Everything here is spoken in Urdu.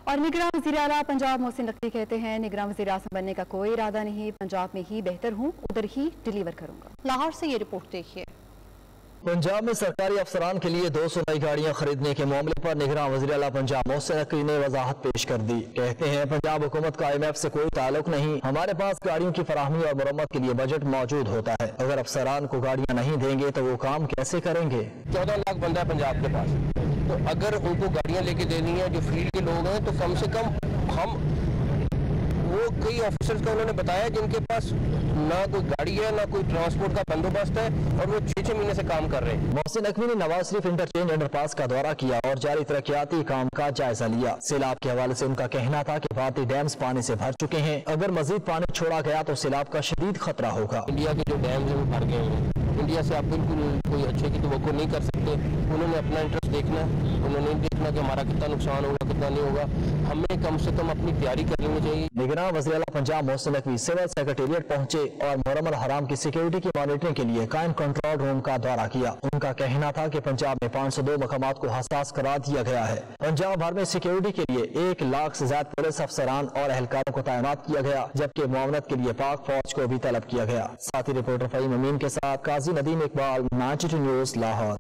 اور نگراں وزیر اعلیٰ پنجاب محسن نقوی کہتے ہیں نگراں وزیر اعظم بننے کا کوئی ارادہ نہیں، پنجاب میں ہی بہتر ہوں، ادھر ہی ڈیلیور کروں گا۔ لاہور سے یہ رپورٹ دیکھیے۔ پنجاب میں سرکاری افسران کے لیے 200 نئی گاڑیاں خریدنے کے معاملے پر نگراں وزیر اعلیٰ پنجاب محسن نقوی نے وضاحت پیش کر دی۔ کہتے ہیں پنجاب حکومت کا IMF سے کوئی تعلق نہیں، ہمارے پاس گاڑیوں کی فراہمی اور مرمت کے لیے بجٹ موجود ہوتا ہے، اگر افسران کو گاڑیاں نہیں دیں گے تو وہ کام کیسے کریں گے؟ 14 لاکھ بندہ ہے پنجاب کے پاس، تو اگر ان کو گاڑیاں لے کے دینی ہیں جو فیلڈ کے لوگ ہیں تو کم سے کم ہم وہ کئی آفیسرز کا انہوں نے بتایا جن کے پاس نہ کوئی گاڑی ہے نہ کوئی ٹرانسپورٹ کا بندوبست ہے اور وہ 6 مہینے سے کام کر رہے ہیں۔ محسن نقوی نے نواز شریف انٹرچینج انڈر پاس کا دورہ کیا اور جاری ترقیاتی کام کا جائزہ لیا۔ سیلاب کے حوالے سے ان کا کہنا تھا کہ بھارتی ڈیمز پانی سے بھر چکے ہیں، اگر مزید پانی چھوڑا گیا تو سیلاب کا شدید خطرہ ہوگا۔ انڈیا کے جو ڈیمز ہیں وہ بھر گئے ہیں، انڈیا سے آپ بالکل کوئی اچھے کی توقع نہیں کر سکتے، انہوں نے اپنا انٹرسٹ دیکھنا ہے، انہوں نے دیکھنا کہ ہمارا کتنا نقصان ہوگا کتنا نہیں ہوگا، ہمیں کم سے کم اپنی تیاری کر لینی چاہیے۔ نگراں وزیر اعلیٰ پنجاب محسن نقوی سول سیکریٹریٹ پہنچے اور محرم الحرام کی سیکیورٹی کی مانیٹرنگ کے لیے قائم کنٹرول روم کا دورہ کیا۔ ان کا کہنا تھا کہ پنجاب میں 502 مقامات کو حساس قرار دیا گیا ہے، پنجاب بھر میں سیکیورٹی کے لیے 1 لاکھ سے زیادہ پولیس افسران اور اہلکاروں کو تعینات کیا گیا، جبکہ معاونت کے لیے پاک فوج کو بھی طلب کیا گیا۔ ساتھی رپورٹر فہیم امین کے ساتھ قاضی ندیم اقبال، 92 نیوز لاہور۔